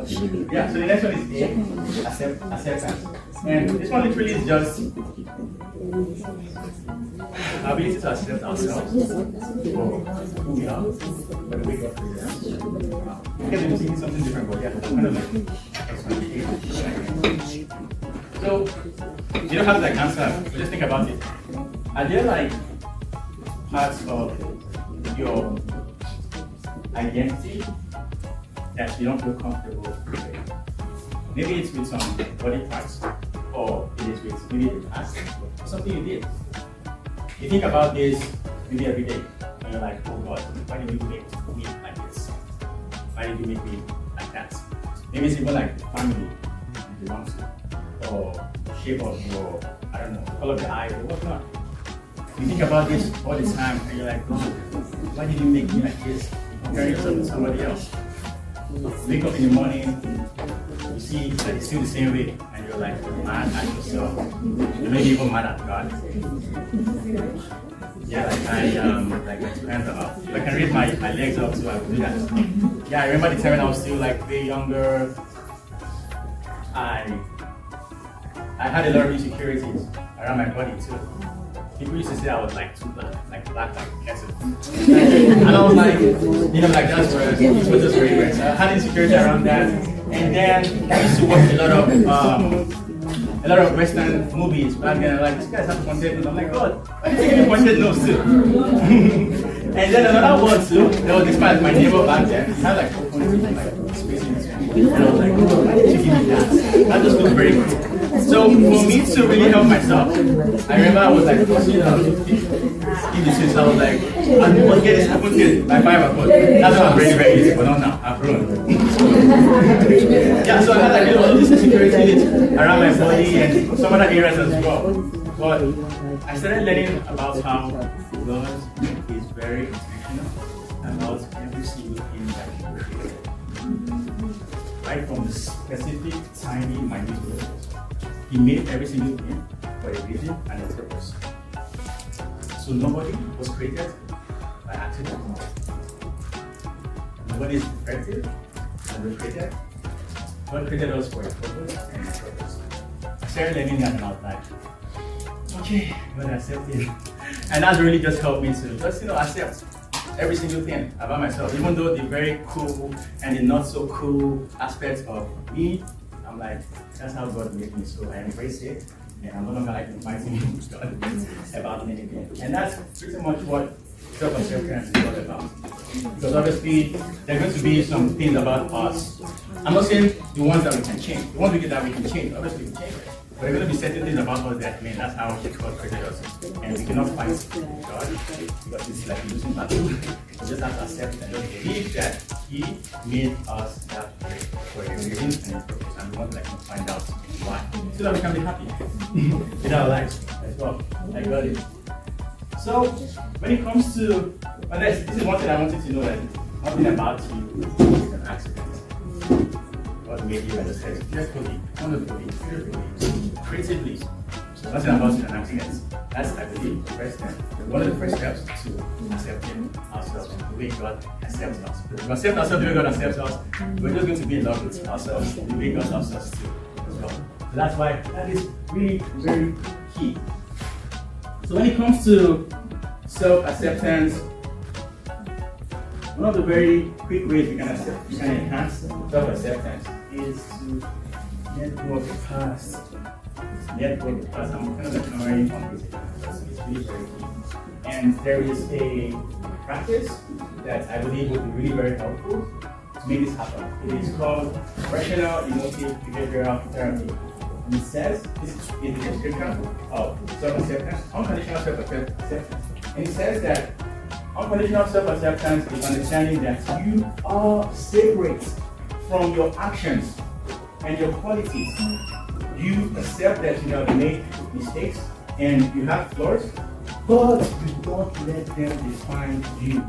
Yeah, so the next one is acceptance. And this one literally is just our ability to accept ourselves for who we are, for the way God created us. Because we're thinking something different, but yeah, kind of like explanation. So, you don't have to like answer, but just think about it. Are there like parts of your identity that you don't feel comfortable with? Maybe it's with some body parts, or it is with maybe the past, or something you did. You think about this maybe every day, and you're like, oh God, why did you make me like this? Why did you make me like that? Maybe it's even like family you belong to, or shape of your, I don't know, color of the eye, or whatnot. You think about this all the time, and you're like, God, why did you make me like this? Compare yourself to somebody else. Wake up in the morning, you see that it's still the same way, and you're like mad at yourself. You may be even mad at God. Yeah, like like my two hands are up. If I can raise my legs up so I will do that. Yeah, I remember the time when I was still like way younger. I had a lot of insecurities around my body too. People used to say I was like too black like ketchup. And I was like, like that's where it was just very weird. So I had insecurity around that. And then I used to watch a lot of Western movies back then. Like, this guy's have pointed nose. I'm like, God, why are you taking me pointed nose too? And then another one too, there was this man, my neighbor back then. He had like 4 points, like space in between. And I was like, God, why did you give me that? That just looked very cool. So for me to really help myself, I remember I was like, in the sense I was like, I'm going to get this, I'm going to get it by 5 o'clock. That's why I'm very, very easy, but not now, I've grown. Yeah, so I had like all this insecurity around my body and some other areas as well. But I started learning about how God is very intentional about every single thing that He created. Right from the specific, tiny, minute details. He made every single thing for a reason and a purpose. So nobody was created by accident. Nobody is defective and we're created. God created us for a purpose and a purpose. I started learning that and I was like, okay, God accepted. And that's really just helped me to just accept every single thing about myself. Even though the very cool and the not so cool aspects of me, I'm like, that's how God made me, so I embrace it, and I'm no longer like fighting with God about anything. And that's pretty much what self-acceptance is all about. Because obviously, there are going to be some things about us. I'm not saying the ones that we can change. The ones that we can change, obviously we can change it. But there are going to be certain things about us that, that's how God created us. And we cannot fight God, because it's like a losing battle. We just have to accept and believe that He made us that way for a reason and a purpose. And we want to find out why. So that we can be happy in our lives as well. Like God is. So, when it comes to, this is one thing I wanted to know, that nothing about you is an accident. God made you, as I said, carefully, wonderfully, beautifully, creatively. So nothing about you is an accident. That's, I believe, the first step. One of the first steps to accepting ourselves, the way God accepts us. If we accept ourselves the way God accepts us, we're just going to be in love with ourselves, the way God loves us too, as well. So that's why that is really very key. So when it comes to self-acceptance, one of the very quick ways we can enhance self-acceptance is to let go of the past. Let go of the past. I'm kind of ignoring on this because it's really very key. And there is a practice that I believe would be really very helpful to make this happen. It is called rational emotive behavioral therapy. And it says, this is the description of self-acceptance, unconditional self-acceptance. And it says that unconditional self-acceptance is understanding that you are separate from your actions and your qualities. You accept that you have made mistakes and you have flaws, but you don't let them define you.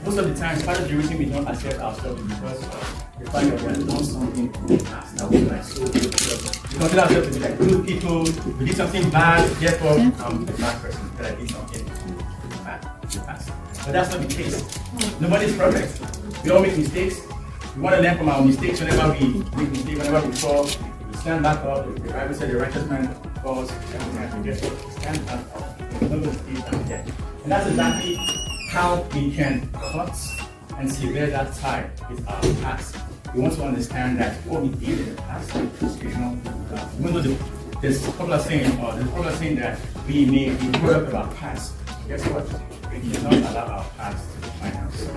Most of the time, part of the reason we don't accept ourselves is because of the fact that we have done something in the past that was like so good. We consider ourselves to be like good people, we did something bad, therefore I'm a bad person because I did something bad in the past. But that's not the case. Nobody's perfect. We all make mistakes. We want to learn from our mistakes whenever we make mistakes, whenever we fall. We stand back up. The Bible said the righteous man falls, and we get stand back up. We're not going to stay down there. And that's exactly how we can cut and sever that tie with our past. We want to understand that what we did in the past, even though there's a popular saying that we may be product of our past. Guess what? We cannot allow our past to define us.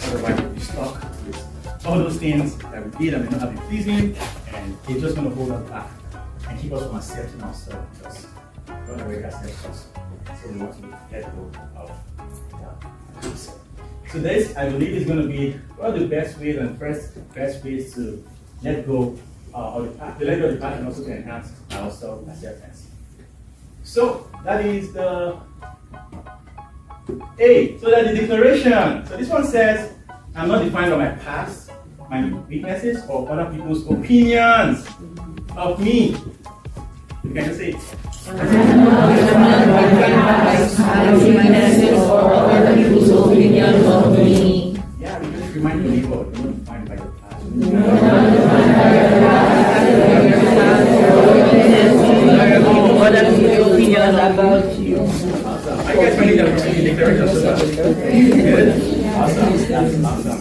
Otherwise, we'll be stuck with all those things that we did and may not have been pleasing, and they're just going to hold us back and keep us from accepting ourselves because God already accepts us. So we want to let go of that past. So this, I believe, is going to be one of the best ways and best ways to let go of the past, and also to enhance our self-acceptance. So that is the A. So that's the declaration. So this one says, I'm not defined by my past, my weaknesses, or other people's opinions of me. You can just say it. I'm not defined by my past, weaknesses, or other people's opinions of me. Yeah, we just remind your neighbor, you're not defined by your past. You're not defined by your past, or other people's opinions about you. Awesome. Are you guys finding that we're saying declarations? Good? Awesome. Awesome.